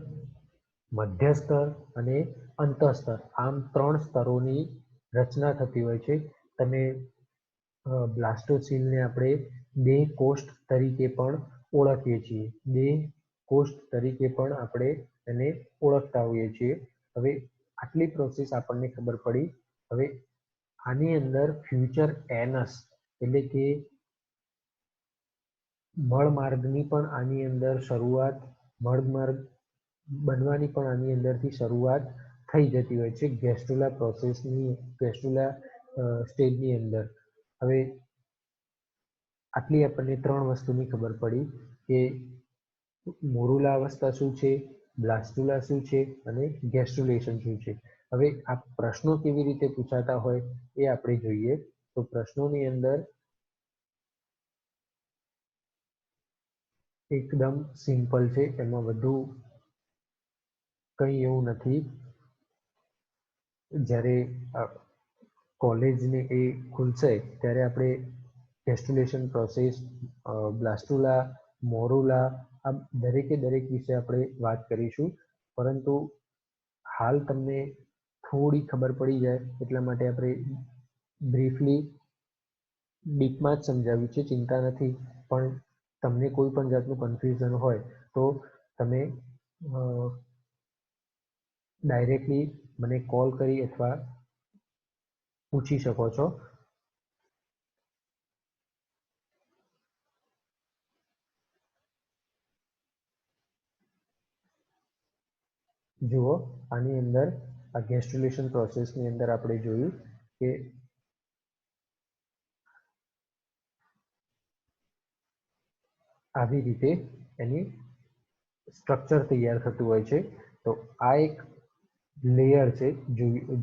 A: મધ્ય સ્તર અને અંતઃસ્તર, આમ 3 સ્તરોની રચના થતી હોય છે. તમે બ્લાસ્ટોસીલને આપણે બે કોષ તરીકે પણ ઓળખીએ છીએ. બે કોષ તરીકે પણ આપણે એને ઓળખતા હોઈએ છીએ. હવે આટલી પ્રોસેસ આપણને ખબર પડી. હવે આની અંદર ફ્યુચર એનસ એટલે કે મળમાર્ગની પણ આની અંદર શરૂઆત, મળમાર્ગ બનવાની પણ આની અંદરથી શરૂઆત થઈ જતી હોય છે ગેસ્ટ્રુલા પ્રોસેસની, ગેસ્ટ્રુલા સ્ટેજની અંદર. હવે આટલી આપણને 3 વસ્તુની ખબર પડી કે મોરુલા અવસ્થા શું છે, બ્લાસ્ટુલા શું છે અને ગેસ્ટ્રુલેશન શું છે. હવે આ પ્રશ્નો કેવી રીતે પૂછાતા હોય એ આપણે જોઈએ. તો પ્રશ્નોની અંદર એકદમ સિમ્પલ છે, એમાં વધુ કંઈ એવું નથી. જ્યારે કોલેજને એ ખુલશે ત્યારે આપણે ગેસ્ટ્રુલેશન પ્રોસેસ, બ્લાસ્ટુલા, મોરુલા આ દરેકે દરેક વિશે આપણે વાત કરીશું. પરંતુ હાલ તમને થોડી ખબર પડી જાય એટલા માટે આપણે બ્રીફલી ડીપમાં જ સમજાવ્યું છે, ચિંતા નથી. પણ તમને કોઈ પણ જાતનું કન્ફ્યુઝન હોય તો તમે ડાયરેક્ટલી મને કોલ કરી અથવા પૂછી શકો છો. જુઓ, આની અંદર આ ગેસ્ટ્રુલેશન પ્રોસેસની અંદર આપણે જોયું કે આવી રીતે એની સ્ટ્રક્ચર તૈયાર થતું હોય છે. તો આ એક લેયર છે,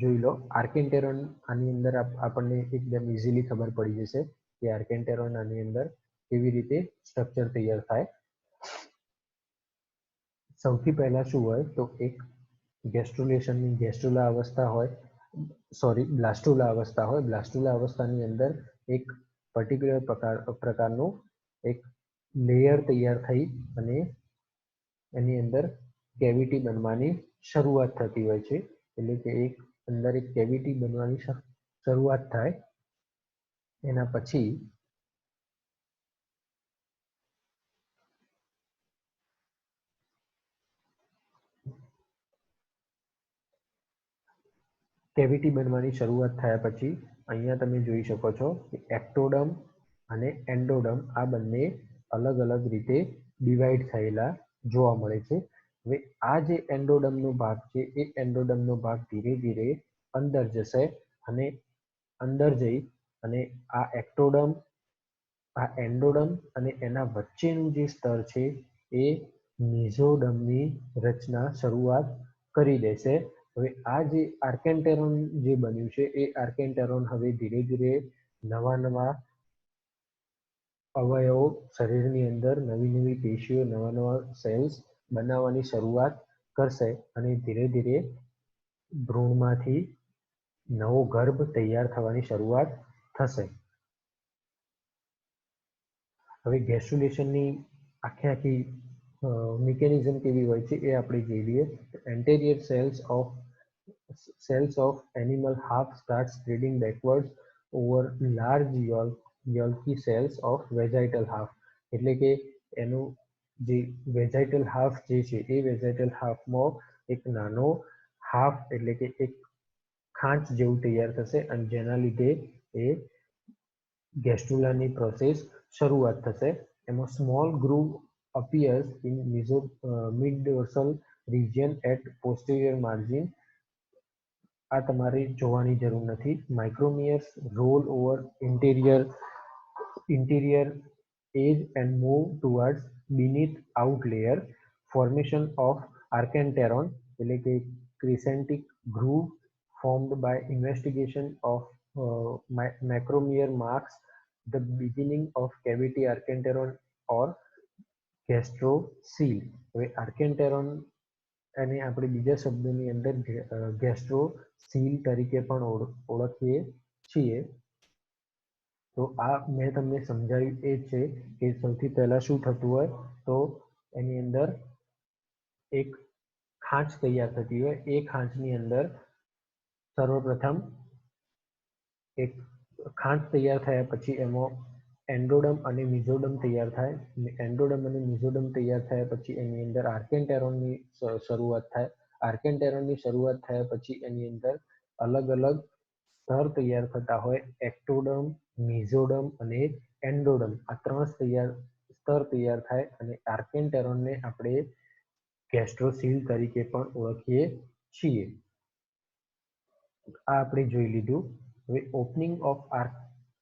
A: જોઈ લો આર્કેન્ટેરોન. આની અંદર આપણને એકદમ ઇઝીલી ખબર પડી જશે કે આર્કેન્ટેરોન આની અંદર કેવી રીતે સ્ટ્રક્ચર તૈયાર થાય. સૌથી પહેલા શું હોય તો એક ગેસ્ટ્રુલેશનની ગેસ્ટ્રુલા અવસ્થા હોય, બ્લાસ્ટુલા અવસ્થા હોય. બ્લાસ્ટુલા અવસ્થાની અંદર એક પર્ટિક્યુલર પ્રકારનું એક લેયર તૈયાર થઈ અને એની અંદર કેવિટી બનવાની શરૂઆત થતી હોય છે. એટલે કે અંદર એક કેવિટી બનવાની શરૂઆત થાય. એના પછી કેવિટી બનવાની શરૂઆત થયા પછી અહીંયા તમે જોઈ શકો છો કે એક્ટોડમ અને એન્ડોડમ આ બંને અલગ અલગ રીતે ડિવાઈડ થયેલા જોવા મળે છે. હવે આ જે એન્ડોડમનો ભાગ છે એ એન્ડોડમનો ભાગ ધીરે ધીરે અંદર જશે અને અંદર જઈ અને આ એક્ટોડમ, આ એન્ડોડમ અને એના વચ્ચેનું જે સ્તર છે એ મિઝોડમની રચના શરૂઆત કરી દેશે. હવે આ જે આર્કેન્ટેરોન જે બન્યું છે એ આર્કેન્ટેરોન હવે ધીરે ધીરે નવા નવા અવયવો શરીરની અંદર, નવી નવી પેશીઓ, નવા નવા સેલ્સ બનાવવાની શરૂઆત કરશે અને ધીરે ધીરે ભ્રૂણમાંથી નવો ગર્ભ તૈયાર થવાની શરૂઆત થશે. હવે ગેસ્ટ્રુલેશનની આખી મિકેનિઝમ કેવી હોય છે એ આપણે જોઈ લઈએ. એન્ટેરિયર cells of animal half start spreading backwards over large yolky cells of vegetal half. એટલે કે એનું જે વેજાઇટલ હાફ જે છે એ વેજાઇટલ હાફમાં એક નાનો હાફ એટલે કે એક ખાંચ જેવું તૈયાર થશે અને જેના લીધે એ ગેસ્ટ્રુલાની પ્રોસેસ શરૂઆત થશે. એમાં small groove appears in mid-dorsal region at posterior margin. આ તમારે જોવાની જરૂર નથી. Micromeres roll over interior edge and move towards beneath out layer. Formation of archenteron એટલે કે crescentic groove formed by investigation of macromere marks the beginning of cavity archenteron or gastrocele. હવે આર્કેન્ટેરોન એને આપણે બીજા શબ્દની અંદર ગેસ્ટ્રોસીલ તરીકે પણ ઓળખીએ છીએ. તો આ મેં તમને સમજાવ્યું એ છે કે સૌથી પહેલા શું થતું હોય તો એની અંદર એક ખાંચ તૈયાર થતી હોય એ ખાંચની અંદર સર્વપ્રથમ એક ખાંચ તૈયાર થયા પછી એમાં એન્ડોડમ અને મિઝોડમ તૈયાર થાય. એન્ડોડમ અને મિઝોડમ તૈયાર થયા પછી એની અંદર આર્કેન્ટેરોનની શરૂઆત થાય. આર્કેન્ટેરોનની શરૂઆત થયા પછી એની અંદર અલગ અલગ સ્તર તૈયાર થતા હોય. એક્ટોડમ, મિઝોડમ અને એન્ડોડમ આ ત્રણ સ્તર તૈયાર થાય અને આર્કેન્ટેરોનને આપણે ગેસ્ટ્રોસીલ તરીકે પણ ઓળખીએ છીએ. આ આપણે જોઈ લીધું. હવે opening of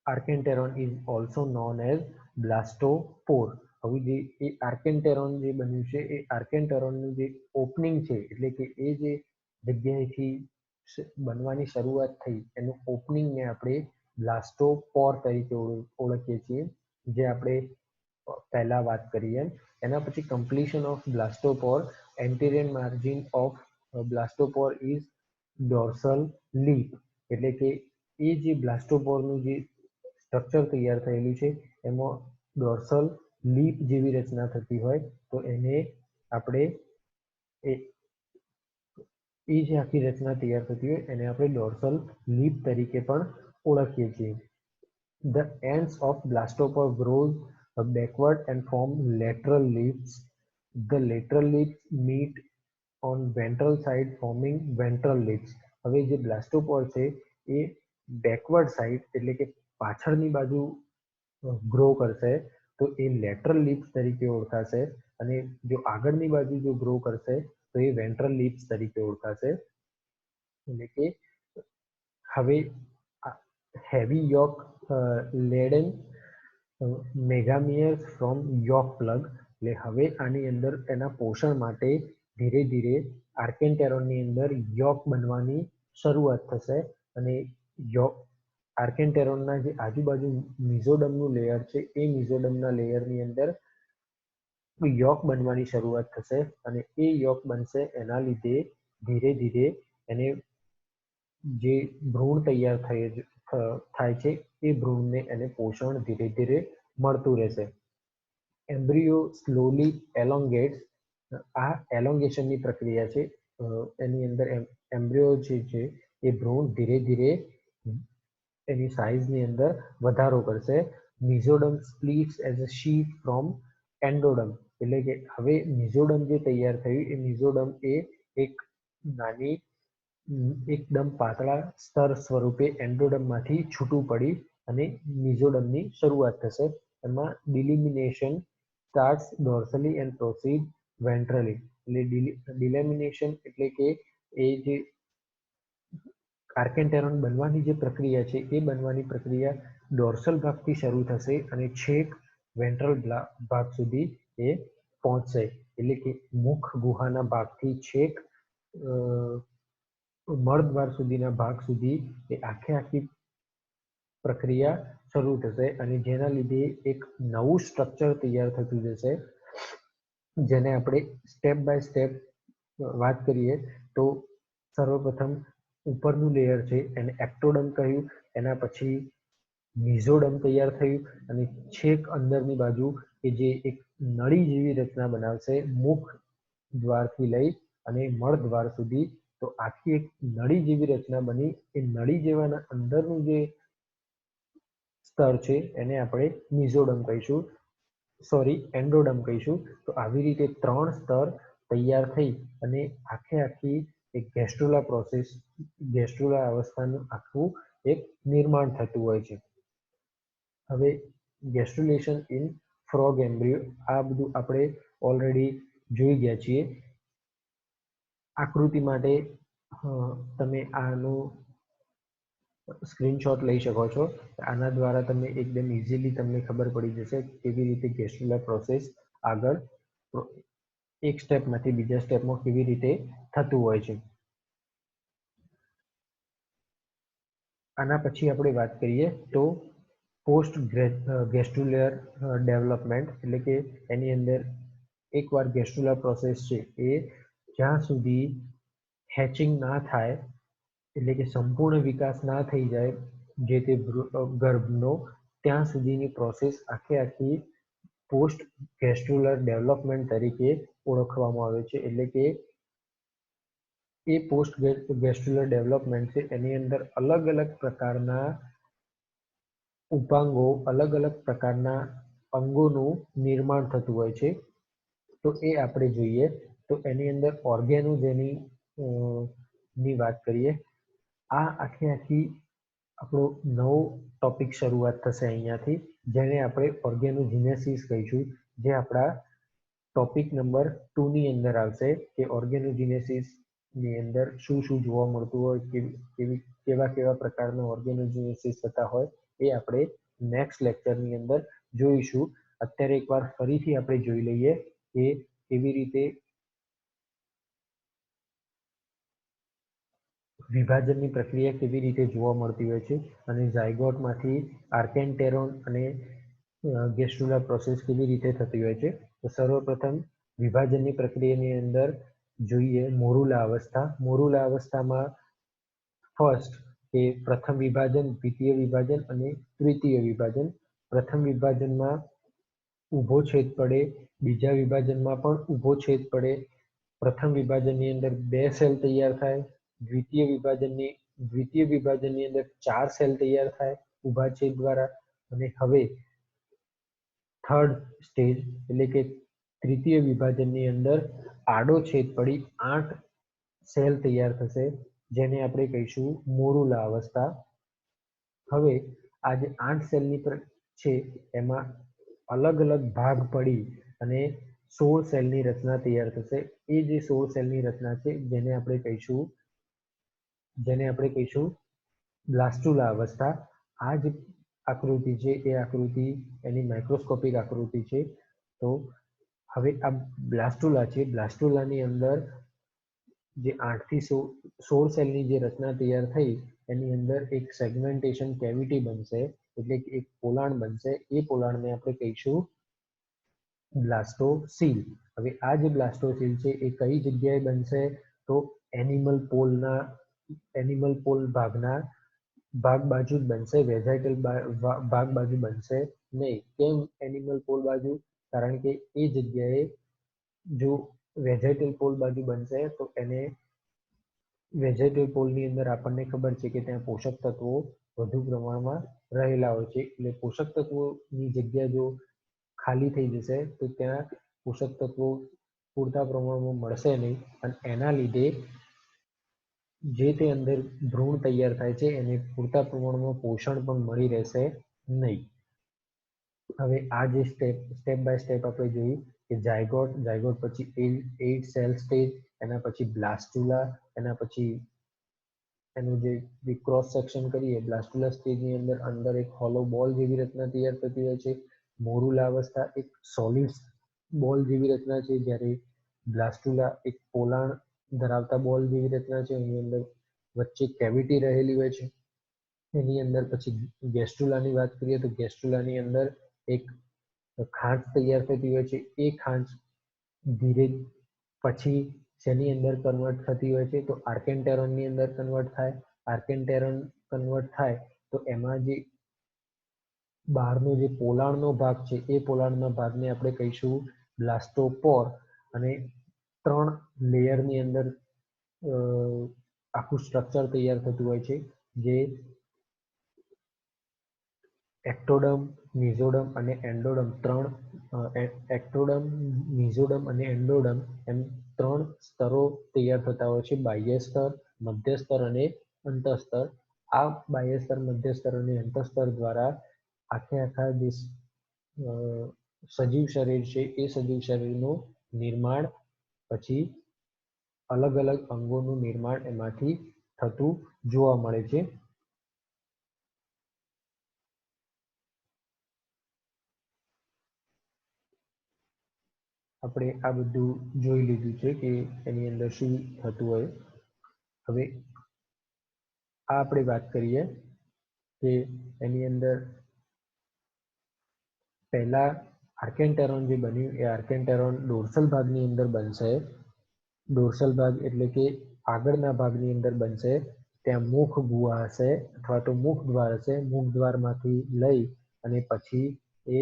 A: archenteron is also known as blastopore. હવે જે એ આર્કેન્ટેરોન જે બન્યું છે એ આર્કેન્ટેરોનનું જે ઓપનિંગ છે એટલે કે એ જે જગ્યાએથી બનવાની શરૂઆત થઈ એનું ઓપનિંગને આપણે બ્લાસ્ટોપોર તરીકે ઓળખીએ છીએ, જે આપણે પહેલા વાત કરીએ. એના પછી completion of blastopore, anterior margin of blastopore is dorsal lip. એટલે કે એ જે બ્લાસ્ટોપોરનું જે સ્ટ્રક્ચર તૈયાર થયેલું છે એમાં ડોર્સલ લીપ જેવી રચના થતી હોય તો એને આપણે એ જે આખી રચના તૈયાર થતી હોય એને આપણે ડોર્સલ લીપ તરીકે પણ ઓળખીએ છીએ. The ends of blastopore grows backward and form lateral leaves. The lateral leaves meet on ventral side forming ventral leaves. હવે જે બ્લાસ્ટોપોર છે એ બેકવર્ડ સાઈડ એટલે કે પાછળની બાજુ ગ્રો કરશે તો એ લેટરલ લીવ્સ તરીકે ઓળખાશે અને જો આગળની બાજુ જો ગ્રો કરશે તો એ વેન્ટ્રલ લીવ્સ તરીકે ઓળખાશે. એટલે કે હવે heavy yolk laden megameres from yolk plug. એટલે હવે આની અંદર એના પોષણ માટે ધીરે ધીરે આર્કેન્ટેરોનની અંદર યોક બનવાની શરૂઆત થશે અને યોક આર્કેન્ટેરોનના જે આજુબાજુ મિઝોડમનું લેયર છે એ મિઝોડમના લેયરની અંદર યોક બનવાની શરૂઆત થશે અને એ યોક બનશે એના લીધે ધીરે ધીરે એને જે ભ્રૂણ તૈયાર થાય છે એ ભ્રૂણને એને પોષણ ધીરે ધીરે મળતું રહેશે. Embryo slowly elongates. આ એલોંગેશનની પ્રક્રિયા છે. એની અંદર એમ્બ્રિયો જે છે એ ભ્રૂણ ધીરે ધીરે એની સાઇઝની અંદર વધારો કરશે. મિઝોડમ સ્પ્લિટ્સ એઝ અ શીટ ફ્રોમ એન્ડોડમ. એટલે કે હવે મિઝોડમ જે તૈયાર થયું એ મિઝોડમ એ એક નાની એકદમ પાતળા સ્તર સ્વરૂપે એન્ડોડમમાંથી છૂટું પડી અને મિઝોડમની શરૂઆત થશે. એમાં ડિલિમિનેશન સ્ટાર્ટ્સ ડોર્સલી એન્ડ પ્રોસીડ વેન્ટ્રલી. એટલે ડિલેમિનેશન એટલે કે એ જે આર્કેન્ટેરોન બનવાની જે પ્રક્રિયા છે એ બનવાની પ્રક્રિયા ડોર્સલ ભાગથી શરૂ થશે અને છેક વેન્ટ્રલ ભાગ સુધી એ પહોંચશે. એટલે કે મુખ ગુહાના ભાગથી છેક મળદ્વાર સુધીના ભાગ સુધી એ આખી પ્રક્રિયા શરૂ થશે અને જેના લીધે એક નવું સ્ટ્રક્ચર તૈયાર થતું જશે, જેને આપણે સ્ટેપ બાય સ્ટેપ વાત કરીએ તો સર્વપ્રથમ ઉપરનું લેયર છે એને એક્ટોડમ કહ્યું, એના પછી મિઝોડમ તૈયાર થયું અને છેક અંદરની બાજુ કે જે એક નળી જેવી રચના બનાવશે મુખ દ્વારથી લઈ અને મળ દ્વાર સુધી. તો આખી એક નળી જેવી રચના બની. એ નળી જેવાના અંદરનું જે સ્તર છે એને આપણે મિઝોડમ કહીશું, એન્ડોડમ કહીશું. તો આવી રીતે ત્રણ સ્તર તૈયાર થઈ અને આખી એક ગેસ્ટ્રુલા અવસ્થાનું આખું એક નિર્માણ થતું હોય છે. હવે ગેસ્ટ્રુલેશન ઇન ફ્રોગ એમ્બ્રિયો, આ બધું આપણે ઓલરેડી જોઈ ગયા છીએ. આકૃતિ માટે તમે આનું સ્ક્રીનશોટ લઈ શકો છો. આના દ્વારા તમને એકદમ ઇઝીલી તમને ખબર પડી જશે કેવી રીતે ગેસ્ટ્રુલર પ્રોસેસ આગળ એક સ્ટેપમાંથી બીજા સ્ટેપમાં કેવી રીતે થતું હોય છે. આના પછી આપણે વાત કરીએ તો પોસ્ટ ગેસ્ટ્રુલર ડેવલપમેન્ટ. એટલે કે એની અંદર એકવાર ગેસ્ટ્રુલર પ્રોસેસ છે એ જ્યાં સુધી હેચિંગ ના થાય એટલે કે સંપૂર્ણ વિકાસ ના થઈ જાય જે તે ગર્ભનો, ત્યાં સુધીની પ્રોસેસ આખી પોસ્ટ ગેસ્ટ્રુલર ડેવલપમેન્ટ તરીકે ઓળખવામાં આવે છે. એટલે કે એ પોસ્ટ ગેસ્ટ્રુલર ડેવલપમેન્ટ છે એની અંદર અલગ અલગ પ્રકારના ઉપાંગો, અલગ અલગ પ્રકારના અંગોનું નિર્માણ થતું હોય છે. તો એ આપણે જોઈએ તો એની અંદર ઓર્ગેનોજેની ની વાત કરીએ. આ આખી આપણો નવો ટોપિક શરૂઆત થશે અહીંયાથી, જેને આપણે ઓર્ગેનોજિનેસિસ કહીશું, જે આપણા ટોપિક નંબર 2 ની અંદર આવશે કે ઓર્ગેનોજિનેસિસ ની અંદર શું શું જોવા મળતું હોય, કેવા કેવા પ્રકારના ઓર્ગેનોજિનેસિસ થતા હોય એ આપણે નેક્સ્ટ લેક્ચરની અંદર જોઈશું. અત્યારે એકવાર ફરીથી આપણે જોઈ લઈએ કે કેવી રીતે વિભાજનની પ્રક્રિયા કેવી રીતે જોવા મળતી હોય છે અને ઝાયગોટમાંથી આર્કેન્ટેરોન અને ગેસ્ટ્રુલર પ્રોસેસ કેવી રીતે થતી હોય છે. તો સર્વપ્રથમ વિભાજનની પ્રક્રિયાની અંદર જોઈએ મોરુલા અવસ્થા. મોરુલા અવસ્થામાં ફર્સ્ટ કે પ્રથમ વિભાજન, દ્વિતીય વિભાજન અને તૃતીય વિભાજન. પ્રથમ વિભાજનમાં ઊભો છેદ પડે, બીજા વિભાજનમાં પણ ઊભો છેદ પડે. પ્રથમ વિભાજનની અંદર 2 સેલ તૈયાર થાય, દ્વિતીય વિભાજનની અંદર 4 સેલ તૈયાર થાય ઊભા છેદ દ્વારા. અને હવે થર્ડ સ્ટેજ એટલે કે તૃતીય વિભાજનની અંદર આડો છેદ પડી 8 સેલ તૈયાર થશે, જેને આપણે કહીશું મોરુલા અવસ્થા. હવે આ જે 8 સેલની છે એમાં અલગ અલગ ભાગ પડી અને 16 સેલની રચના તૈયાર થશે. એ જે 16 સેલની રચના છે જેને આપણે કહીશું બ્લાસ્ટુલા અવસ્થા. આ જે આકૃતિ છે એ આકૃતિ એની માઇક્રોસ્કોપિક આકૃતિ છે. તો હવે આ બ્લાસ્ટુલા છે, બ્લાસ્ટુલાની અંદર જે 8 થી 16 સેલની જે રચના તૈયાર થઈ એની અંદર એક સેગમેન્ટેશન કેવિટી બનશે, એટલે કે એક પોલાણ બનશે. એ પોલાણને આપણે કહીશું બ્લાસ્ટોસીલ. હવે આ જે બ્લાસ્ટોસીલ છે એ કઈ જગ્યાએ બનશે? તો એનિમલ પોલ ભાગના ભાગ બાજુ જ બનશે, વેજાઇટલ ભાગ બાજુ બનશે નહીં. કેમ એનિમલ પોલ બાજુ? કારણ કે એ જગ્યાએ જો વેજાઇટલ પોલ બાજુ બનશે તો એને વેજાઇટલ પોલની અંદર આપણને ખબર છે કે ત્યાં પોષક તત્વો વધુ પ્રમાણમાં રહેલા હોય છે. એટલે પોષક તત્વોની જગ્યા જો ખાલી થઈ જશે તો ત્યાં પોષક તત્વો પૂરતા પ્રમાણમાં મળશે નહીં અને એના લીધે જે તે અંદર ભ્રૂણ તૈયાર થાય છે એને પૂરતા પ્રમાણમાં પોષણ પણ મળી રહેશે નહીં. હવે આ જે સ્ટેપ બાય સ્ટેપ આપણે જોયું કે ઝાયગોટ પછી 8 સેલ સ્ટેજ, એના પછી બ્લાસ્ટુલા, એના પછી એનું જે ક્રોસ સેક્શન કરીએ બ્લાસ્ટુલા સ્ટેજની અંદર એક હોલો બોલ જેવી રચના તૈયાર થતી હોય છે. મોરુલા અવસ્થા એક સોલિડ બોલ જેવી રચના છે, જ્યારે બ્લાસ્ટુલા એક પોલાણ ધરાવતા બોલ જેવી રચના છે. એની અંદર વચ્ચે કેવિટી રહેલી હોય છે. એની અંદર પછી ગેસ્ટ્રુલાની વાત કરીએ તો ગેસ્ટ્રુલાની અંદર એક ખાંચ તૈયાર થતી હોય છે. એ ખાંચ ધીરે પછી શેની અંદર કન્વર્ટ થતી હોય છે? તો આર્કેન્ટેરોનની અંદર કન્વર્ટ થાય. આર્કેન્ટેરોન કન્વર્ટ થાય તો એમાં જે બહારનો જે પોલાણનો ભાગ છે એ પોલાણના ભાગને આપણે કહીશું બ્લાસ્ટોપોર. અને 3 લેયરની અંદર આખું સ્ટ્રક્ચર તૈયાર થતું હોય છે, જે એક્ટોડર્મ, મેસોડર્મ અને એન્ડોડર્મ એમ 3 સ્તરો તૈયાર થતા હોય છે. બાહ્ય સ્તર, મધ્ય સ્તર અને અંતઃસ્તર. આ બાહ્ય સ્તર, મધ્ય સ્તર અને અંતઃસ્તર દ્વારા આખા જે સજીવ શરીર છે એ સજીવ શરીરનું નિર્માણ પછી અલગ અલગ અંગોનું નિર્માણ એમાંથી થતું જોવા મળે છે. આપણે આ બધું જોઈ લીધું છે કે એની અંદર શું થતું હોય. હવે આપણે વાત કરીએ કે એની અંદર પહેલા આર્કેન્ટેરોન જે બન્યું એ આર્કેન્ટેરોન ડોર્સલ ભાગની અંદર બનશે. ડોર્સલ ભાગ એટલે કે આગળના ભાગની અંદર બનશે. ત્યાં મુખ ગુહા હશે અથવા તો મુખ દ્વાર હશે. મુખ દ્વારમાંથી લઈ અને પછી એ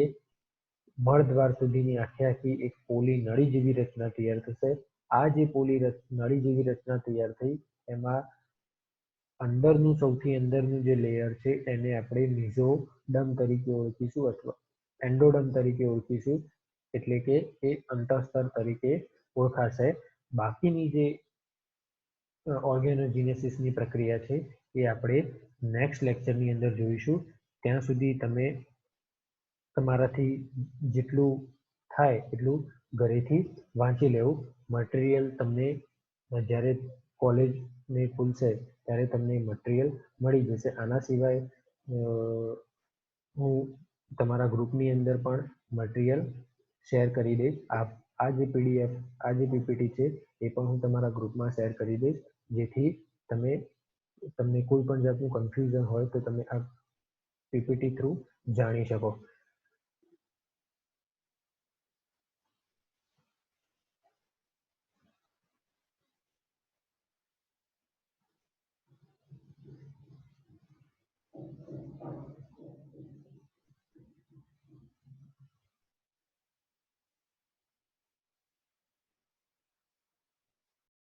A: મળદ્વાર સુધીની આખી એક પોલી નળી જેવી રચના તૈયાર થશે. આ જે નળી જેવી રચના તૈયાર થઈ એમાં અંદરનું સૌથી અંદરનું જે લેયર છે એને આપણે મિઝોડર્મ તરીકે ઓળખીશું અથવા એન્ડોડર્મ તરીકે ઓળખીશું, એટલે કે એ અંતઃસ્તર તરીકે ઓળખાશે. બાકીની જે ઓર્ગેનોજીનેસિસની પ્રક્રિયા છે એ આપણે નેક્સ્ટ લેક્ચરની અંદર જોઈશું. ત્યાં સુધી તમે તમારાથી જેટલું થાય એટલું ઘરેથી વાંચી લેવું. મટીરિયલ તમને જ્યારે કોલેજને ખુલશે ત્યારે તમને મટીરિયલ મળી જશે. આના સિવાય હું તમારા ગ્રુપની અંદર પણ મટીરિયલ શેર કરી દઈશ. આ જે પીડીએફ આ જે પીપીટી છે એ પણ હું તમારા ગ્રુપમાં શેર કરી દઈશ, જેથી તમને કોઈ પણ જાતનું કન્ફ્યુઝન હોય તો તમે આ પીપીટી થ્રુ જાણી શકો.